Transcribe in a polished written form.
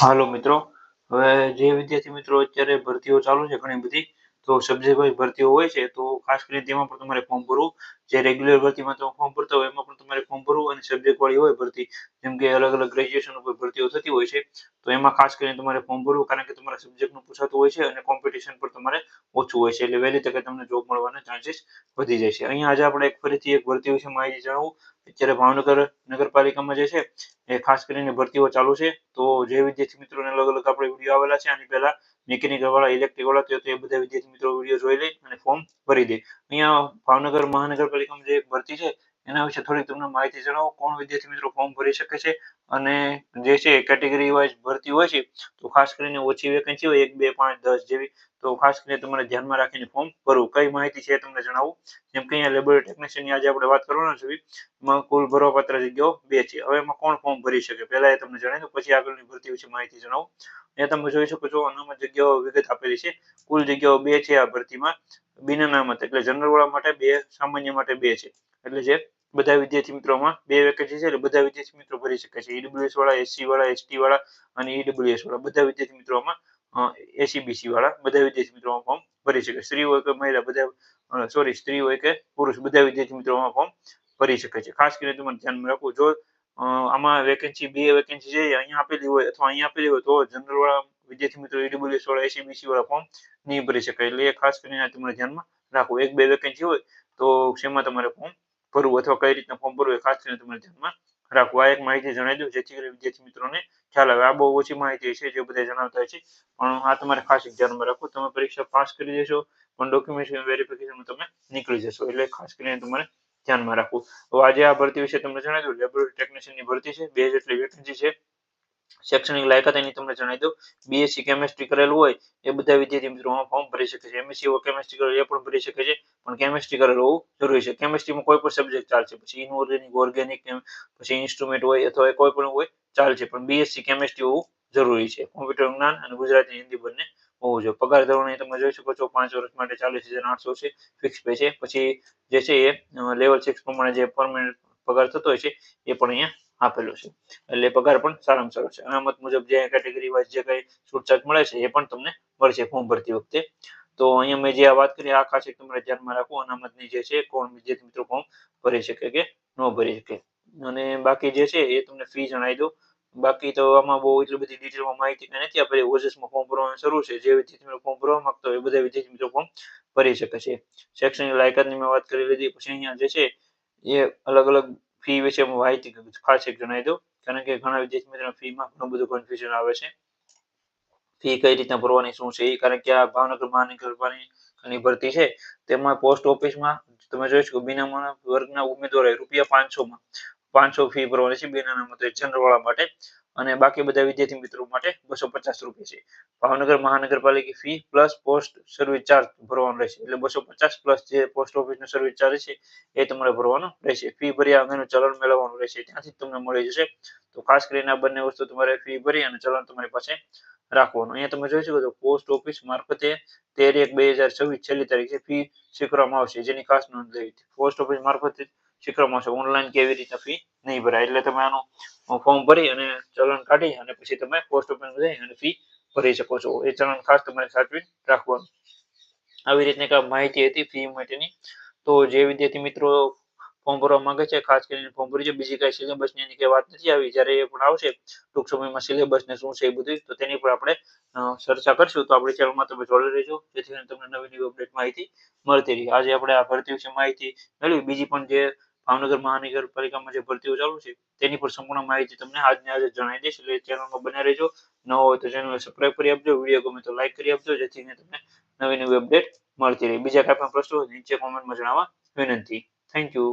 હાલો મિત્રો, હવે જે વિદ્યાર્થી મિત્રો અત્યારે ભરતીઓ ચાલુ છે ઘણી બધી, તો સબ્જેક્ટ વાઇઝ ભરતીઓ હોય છે, તો ખાસ કરીને તેમાં પણ તમારે ફોર્મ ભરવું. જે રેગ્યુલર ભરતીમાં તમે ફોર્મ ભરતા હોય એમાં પણ તમારે ફોર્મ ભરવું, અને સબ્જેક્ટ વાળી હોય ભરતી, જેમ કે અલગ અલગ ગ્રેજ્યુએશન ઉપર ભરતીઓ થતી હોય છે, તો એમાં ખાસ કરીને તમારે ફોર્મ ભરવું, કારણ કે તમારા સબ્જેક્ટનું પૂછાતું હોય છે અને કોમ્પિટિશન પણ તમારે ઓછું હોય છે, એટલે વહેલી તકે તમને જોબ મળવાના ચાન્સીસ વધી જાય છે. અહીંયા આજે આપણે ફરીથી એક ભરતી વિશે માહિતી જણાવું. અત્યારે ભાવનગર નગરપાલિકામાં જે છે એ ખાસ કરીને ભરતીઓ ચાલુ છે, તો જે વિદ્યાર્થી મિત્રોને અલગ અલગ આપણે વિડીયો આવેલા છે આની પહેલા, મિકેનિકલ વાળા, ઇલેક્ટ્રિક વાળા, તો એ બધા વિદ્યાર્થી મિત્રો વિડીયો જોઈ લે અને ફોર્મ ભરી દે. અહીંયા ભાવનગર મહાનગરપાલિકામાં જે એક ભરતી છે એના વિશે થોડીક તમને માહિતી જણાવો. કોણ વિદ્યાર્થી મિત્રો ફોર્મ ભરી શકે છે, અને જે છે કેટેગરી વાઇઝ ભરતી હોય છે, તો ખાસ કરીને ઓછી વેકેન્સી હોય 1, 2, 5, 10 જેવી, તો ખાસ કરીને તમારે ધ્યાનમાં રાખીને ફોર્મ ભરવું. કઈ માહિતી છે તમને જણાવું. જેમ કે અહીંયા લેબોરેટરી ટેકનિશિયનની આજે આપણે વાત કરવાના છીએ, એમાં કુલ ભરવાપાત્ર જગ્યાઓ 2 છે. હવે એમાં કોણ ફોર્મ ભરી શકે, પહેલા એ તમને જણાવી દઉં, પછી આગળની ભરતી વિશે માહિતી જણાવું. અહીંયા તમે જોઈ શકો છો અનામત જગ્યાઓ વિગત આપેલી છે. કુલ જગ્યાઓ 2 છે આ ભરતીમાં. બિન અનામત એટલે જનરલ વાળા માટે 2, સામાન્ય માટે 2 છે. એટલે જે બધા વિદ્યાર્થી મિત્રોમાં 2 વેકેન્સી છે, એટલે બધા વિદ્યાર્થી મિત્રો ભરી શકે છે. ઈડબ્લ્યુએસ વાળા, એસસી વાળા, એસટી વાળા અને ઈડબ્લ્યુએસ વાળા બધા વિદ્યાર્થી મિત્રોમાં, એસીબીસી વાળા બધા વિદ્યાર્થી મિત્રોમાં ફોર્મ ભરી શકે. સ્ત્રી હોય કે મહિલા બધા, સ્ત્રી હોય કે પુરુષ, બધા વિદ્યાર્થી મિત્રોમાં ફોર્મ ભરી શકે છે. ખાસ કરીને તમારે ધ્યાનમાં રાખવું, જો આમાં વેકેન્સી 2 વેકેન્સી છે અહીંયા આપેલી હોય અથવા અહીંયા આપેલી હોય, તો જનરલ વાળા વિદ્યાર્થી મિત્રો, ઈડબ્લ્યુએસ વાળા, એસીબીસી વાળા ફોર્મ નહીં ભરી શકાય. એટલે એ ખાસ કરીને તમારે ધ્યાનમાં રાખવું. 1, 2 વેકેન્સી હોય તો શેમાં તમારે ફોર્મ ભરવું અથવા કઈ રીતના ફોર્મ ભરવું, એ ખાસ કરીને તમારે ધ્યાનમાં રાખવું. આ એક માહિતી જણાવી દઉં, જેથી કરીને વિદ્યાર્થી મિત્રોને ખ્યાલ આવે. આ બહુ ઓછી માહિતી છે જે બધા જણાવતા હોય છે, પણ આ તમારે ખાસ ધ્યાનમાં રાખવું. તમે પરીક્ષા પાસ કરી દેશો પણ ડોક્યુમેન્ટ વેરિફિકેશન તમે નીકળી જશો, એટલે ખાસ કરીને તમારે ધ્યાનમાં રાખવું. તો આજે આ ભરતી વિશે તમને જણાવી દઉં. લેબોરેટરી ટેકનિશિયનની ભરતી છે, 2 જેટલી વેકેન્સી છે. શૈક્ષણિક લાયકાત એની તમને જણાવી દઉં. બીએસસી કેમેસ્ટ્રી કરેલું હોય એ બધા વિદ્યાર્થી મિત્રો આમાં ફોર્મ ભરી શકે છે. એમએસસી કેમેસ્ટ્રી કરેલું એ પણ ભરી શકે છે, પણ કેમેસ્ટ્રી કરેલું હોવું જરૂરી છે. કેમેસ્ટ્રીમાં કોઈ પણ સબ્જેક્ટ ચાલશે, પછી ઇનઓર્ગેનિક, ઓર્ગેનિક, પછી ઇન્સ્ટ્રુમેન્ટ હોય અથવા કોઈ પણ હોય ચાલશે, પણ બીએસસી કેમેસ્ટ્રી હોવું જરૂરી છે. કોમ્પ્યુટર જ્ઞાન અને ગુજરાતી, હિન્દી બંને હોવું જોઈએ. પગાર ધોરણ તમે જોઈ શકો છો, 5 વર્ષ માટે 40,800 છે, ફિક્સ પે છે. પછી જે છે એ લેવલ 6 પ્રમાણે જે પરમેનન્ટ પગાર થતો હોય છે એ પણ અહીંયા આપેલો છે, એટલે પગાર પણ સારામાં સારો છે. અનામત મુજબ જે કેટેગરી વાઇઝ જે કઈ છૂટછાટ મળે છે એ પણ તમને મળશે ફોર્મ ભરતી વખતે. તો અહીંયા મેં જે આ વાત કરી, આ ખાસ એક તમારે ધ્યાનમાં રાખવું. અનામતની જે છે કોણ વિદ્યાર્થી મિત્રો ફોર્મ ભરી શકે કે ન ભરી શકે. અને બાકી જે છે એ તમને ફી જણાવી દઉં. બાકી તો આમાં બહુ એટલી બધી ડિટેલમાં માહિતી નથી આપેલી. ઓજસમાં ફોર્મ ભરવાનું શરૂ છે. જે વિદ્યાર્થી મિત્રો ફોર્મ ભરવા માંગતા હોય એ બધા વિદ્યાર્થી મિત્રો ફોર્મ ભરી શકે છે. શૈક્ષણિક લાયકાતની મેં વાત કરી લીધી. પછી અહીંયા જે છે એ અલગ અલગ ફી વિશે માહિતી ખાસ એક જણાવી દઉં, કારણ કે ઘણા વિદ્યાર્થી મિત્રો ફીમાં ઘણું બધું કન્ફ્યુઝન આવે છે. ફી કઈ રીતના ભરવાની, શું છે એ, કારણ કે આ ભાવનગર મહાનગરપાલિકાની ભરતી છે, તેમાં પોસ્ટ ઓફિસમાં તમે જોઈ શકો બિન વર્ગના ઉમેદવારો ₹500 500 ફી ભરવાની છે બિન અનામત જનરલ વાળા માટે, અને બાકી બધા વિદ્યાર્થી મિત્રો માટે ₹250 છે. ભાવનગર મહાનગરપાલિકા fee plus post service charge ભરવાનો રહેશે, એટલે 250 પ્લસ જે પોસ્ટ ઓફિસનો સર્વિસ ચાર્જ છે એ તમારે ભરવાનો રહેશે. ફી ભર્યા અંગેનું ચલણ મેળવવાનું રહેશે, ત્યાંથી તમને મળી જશે. તો ખાસ કરીને આ બંને વસ્તુ તમારે ફી ભરી અને ચલણ તમારી પાસે રાખવાનું. અહીંયા તમે જોઈ શકો છો પોસ્ટ ઓફિસ મારફતે 13/1/2026 છેલ્લી તારીખે ફી સ્વીકારવામાં આવશે, જેની ખાસ નોંધ લેવી. પોસ્ટ ઓફિસ મારફતે સ્વીકારવામાં આવશે, ઓનલાઈન કે એવી રીતના ફી નહીં ભરાય. એટલે તમે આનું ફોર્મ ભરી અને ચલણ કાઢી અને પછી તમે પોસ્ટ ઓફિસમાં જઈ અને ફી ભરી શકો છો. એ ચલણ ખાસ તમારે સાચવી રાખવાનું. આવી રીતની એક માહિતી હતી ફી માટેની. તો જે વિદ્યાર્થી મિત્રો ફોર્મ ભરવા માંગે છે ખાસ કરીને ફોર્મ ભરી છે. બીજી કઈ સિલેબસની એની કઈ વાત નથી આવી. જ્યારે એ પણ આવશે ટૂંક સમયમાં સિલેબસ ને શું છે એ બધું, તો તેની પર આપણે ચર્ચા કરશું. તો આપણી ચેનલમાં તમે જોડે રહેજો, જેથી કરીને તમને નવી નવી અપડેટ માહિતી મળતી રહી. આજે આપણે આ ભરતી વિશે માહિતી મેળવી. બીજી પણ જે ભાવનગર મહાનગરપાલિકામાં જે ભરતીઓ ચાલુ છે તેની પર સંપૂર્ણ માહિતી તમને આજને આજે જણાવી દઈશ. એટલે ચેનલમાં બન્યા રહેજો. ન હોય તો ચેનલને સબસ્ક્રાઇબ કરી આપજો. વિડીયો ગમે તો લાઈક કરી આપજો, જેથી કરીને તમને નવી નવી અપડેટ મળતી રહી. બીજા કાંઈ પણ પ્રશ્નો નીચે કોમેન્ટમાં જણાવવા વિનંતી. Thank you.